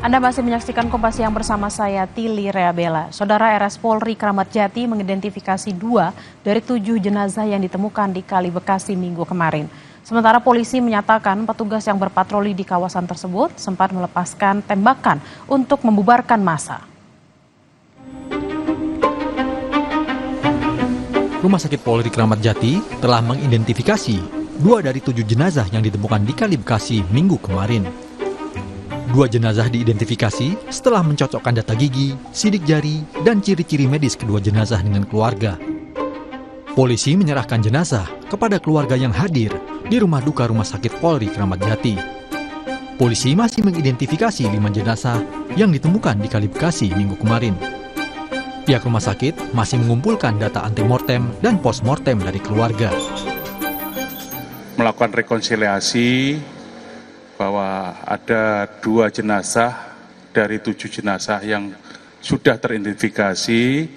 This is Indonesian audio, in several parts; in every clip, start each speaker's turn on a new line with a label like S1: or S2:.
S1: Anda masih menyaksikan Kompas Siang bersama saya, Tili Reabella. Saudara, RS Polri Kramat Jati mengidentifikasi 2 dari 7 jenazah yang ditemukan di Kali Bekasi Minggu kemarin. Sementara polisi menyatakan petugas yang berpatroli di kawasan tersebut sempat melepaskan tembakan untuk membubarkan massa.
S2: Rumah Sakit Polri Kramat Jati telah mengidentifikasi 2 dari 7 jenazah yang ditemukan di Kali Bekasi Minggu kemarin. 2 jenazah diidentifikasi setelah mencocokkan data gigi, sidik jari, dan ciri-ciri medis kedua jenazah dengan keluarga. Polisi menyerahkan jenazah kepada keluarga yang hadir di rumah duka Rumah Sakit Polri Kramat Jati. Polisi masih mengidentifikasi 5 jenazah yang ditemukan di Kali Bekasi Minggu kemarin. Pihak rumah sakit masih mengumpulkan data antemortem dan postmortem dari keluarga.
S3: Melakukan rekonsiliasi bahwa ada 2 jenazah dari 7 jenazah yang sudah teridentifikasi,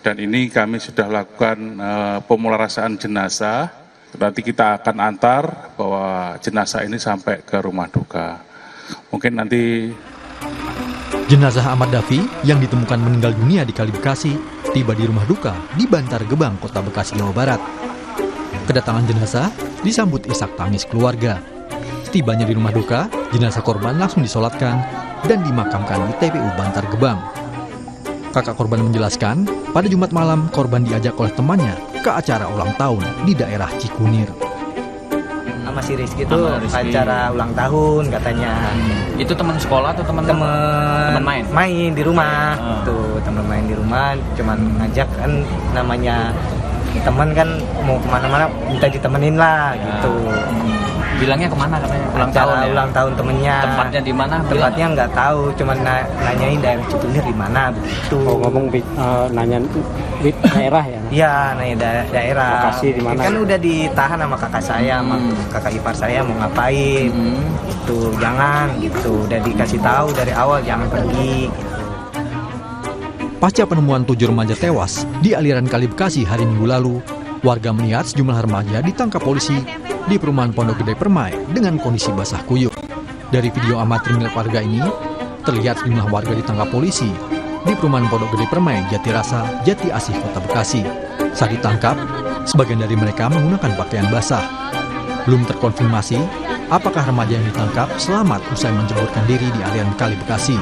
S3: dan ini kami sudah lakukan pemularasaan jenazah. Nanti kita akan antar bahwa jenazah ini sampai ke rumah duka. Mungkin nanti
S2: jenazah Ahmad Dafi yang ditemukan meninggal dunia di Kali Bekasi tiba di rumah duka di Bantar Gebang, Kota Bekasi, Jawa Barat. Kedatangan jenazah disambut isak tangis keluarga. Setibanya di rumah duka, jenazah korban langsung disolatkan dan dimakamkan di TPU Bantar Gebang. Kakak korban menjelaskan, pada Jumat malam korban diajak oleh temannya ke acara ulang tahun di daerah Cikunir.
S4: Sama si Rizky itu acara ulang tahun katanya.
S5: Itu teman sekolah atau teman main?
S4: Main di rumah. Tuh, teman main di rumah, cuman ngajak kan, namanya teman kan mau kemana-mana minta ditemenin lah gitu.
S5: Bilangnya kemana katanya?
S4: Ulang tahun temennya.
S5: Tempatnya di mana?
S4: Tempatnya nggak tahu, cuman nanyain daerah Cikunir di mana begitu.
S6: Oh, ngomong nanya daerah ya?
S4: Iya, nanya daerah.
S6: Lokasi di mana?
S4: Kan udah ditahan sama kakak saya, sama kakak ipar saya mau ngapain. Itu jangan gitu. Udah dikasih tahu dari awal jangan pergi.
S2: Pasca penemuan 7 remaja tewas di aliran Kali Bekasi hari Minggu lalu, warga melihat sejumlah remaja ditangkap polisi di perumahan Pondok Gede Permai dengan kondisi basah kuyup. Dari video amatir milik warga ini, terlihat sejumlah warga ditangkap polisi di perumahan Pondok Gede Permai, Jatirasa, Jati Asih, Kota Bekasi. Saat ditangkap, sebagian dari mereka menggunakan pakaian basah. Belum terkonfirmasi apakah remaja yang ditangkap selamat usai menjeburkan diri di aliran Kali Bekasi.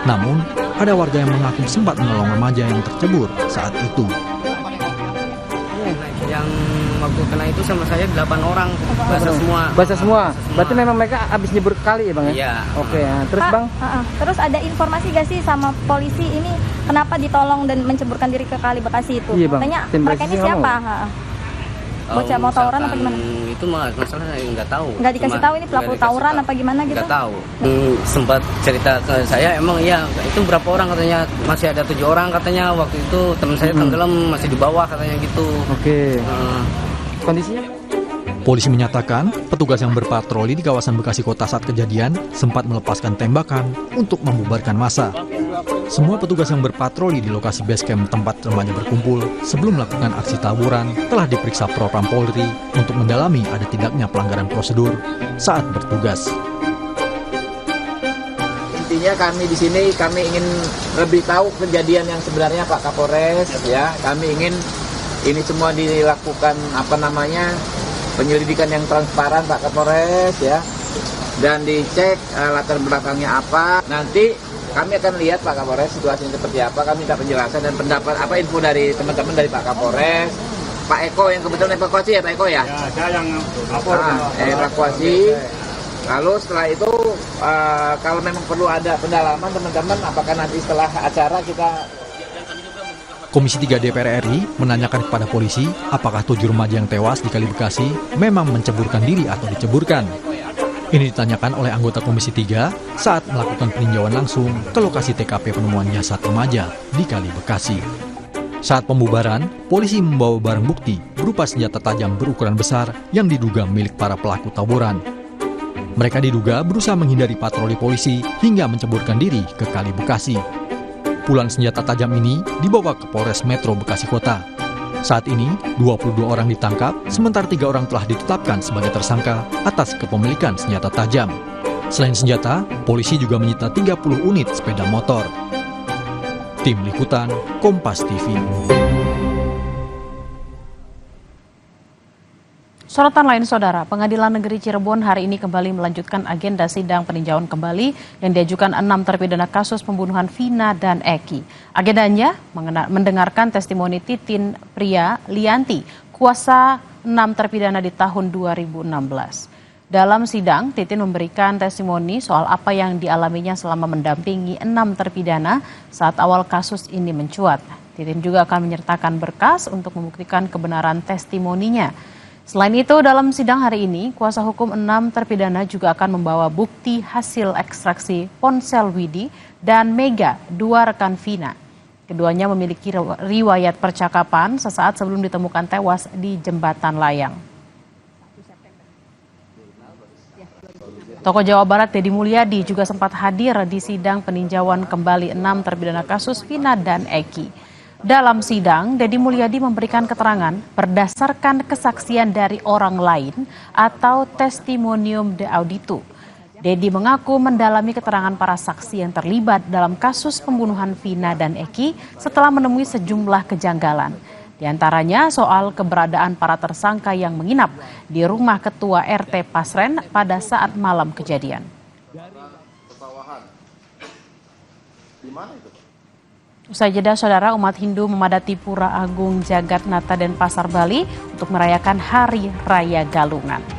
S2: Namun, ada warga yang mengaku sempat menolong remaja yang tercebur saat itu.
S7: Yang waktu kena itu sama saya 8 orang, basah semua.
S6: Basah semua? Berarti memang mereka habis nyebur kali ya Bang?
S7: Iya.
S6: Oke, ya. Terus
S8: Pak,
S6: Bang?
S8: Terus ada informasi gak sih sama polisi ini kenapa ditolong dan menceburkan diri ke Kali Bekasi itu?
S6: Iya, Bang.
S8: Katanya
S6: Tim
S8: mereka ini
S6: presisi
S8: siapa? Bocah mau tawuran apa gimana?
S7: Itu masalah nggak tahu.
S8: Nggak dikasih tahu ini pelaku tawuran apa gimana gitu?
S7: Nggak tahu. Sempat cerita ke saya, emang iya itu berapa orang katanya, masih ada 7 orang katanya, waktu itu teman saya tenggelam masih di bawah katanya gitu.
S6: Oke. Kondisinya?
S2: Polisi menyatakan petugas yang berpatroli di kawasan Bekasi Kota saat kejadian sempat melepaskan tembakan untuk membubarkan massa. Semua petugas yang berpatroli di lokasi basecamp tempat remaja berkumpul sebelum melakukan aksi tawuran telah diperiksa Propam Polri untuk mendalami ada tidaknya pelanggaran prosedur saat bertugas.
S9: Intinya kami di sini ingin lebih tahu kejadian yang sebenarnya Pak Kapolres ya. Kami ingin ini semua dilakukan penyelidikan yang transparan Pak Kapolres ya, dan dicek latar belakangnya apa. Nanti kami akan lihat Pak Kapolres situasinya seperti apa. Kami minta penjelasan dan pendapat info dari teman-teman dari Pak Kapolres, Pak Eko yang kebetulan evakuasi ya Pak Eko ya. Ya, saya yang evakuasi. Lalu setelah itu kalau memang perlu ada pendalaman teman-teman, apakah nanti setelah acara kita.
S2: Komisi 3 DPR RI menanyakan kepada polisi apakah 7 remaja yang tewas di Kali Bekasi memang menceburkan diri atau diceburkan. Ini ditanyakan oleh anggota Komisi 3 saat melakukan peninjauan langsung ke lokasi TKP penemuan jasad remaja di Kali Bekasi. Saat pembubaran, polisi membawa barang bukti berupa senjata tajam berukuran besar yang diduga milik para pelaku tawuran. Mereka diduga berusaha menghindari patroli polisi hingga menceburkan diri ke Kali Bekasi. Puluhan senjata tajam ini dibawa ke Polres Metro Bekasi Kota. Saat ini, 22 orang ditangkap, sementara 3 orang telah ditetapkan sebagai tersangka atas kepemilikan senjata tajam. Selain senjata, polisi juga menyita 30 unit sepeda motor. Tim Liputan, Kompas TV.
S1: Sorotan lain, Saudara, Pengadilan Negeri Cirebon hari ini kembali melanjutkan agenda sidang peninjauan kembali yang diajukan 6 terpidana kasus pembunuhan Vina dan Eki. Agendanya mendengarkan testimoni Titin Pria Lianti, kuasa 6 terpidana di tahun 2016. Dalam sidang, Titin memberikan testimoni soal apa yang dialaminya selama mendampingi 6 terpidana saat awal kasus ini mencuat. Titin juga akan menyertakan berkas untuk membuktikan kebenaran testimoninya. Selain itu, dalam sidang hari ini, kuasa hukum 6 terpidana juga akan membawa bukti hasil ekstraksi ponsel Widi dan Mega, 2 rekan Vina. Keduanya memiliki riwayat percakapan sesaat sebelum ditemukan tewas di Jembatan Layang. Tokoh Jawa Barat Deddy Mulyadi juga sempat hadir di sidang peninjauan kembali 6 terpidana kasus Vina dan Eki. Dalam sidang, Deddy Mulyadi memberikan keterangan berdasarkan kesaksian dari orang lain atau testimonium de audito. Deddy mengaku mendalami keterangan para saksi yang terlibat dalam kasus pembunuhan Vina dan Eki setelah menemui sejumlah kejanggalan. Di antaranya soal keberadaan para tersangka yang menginap di rumah Ketua RT Pasren pada saat malam kejadian. Usai jeda, Saudara, umat Hindu memadati Pura Agung Jagatnata dan Pasar Bali untuk merayakan Hari Raya Galungan.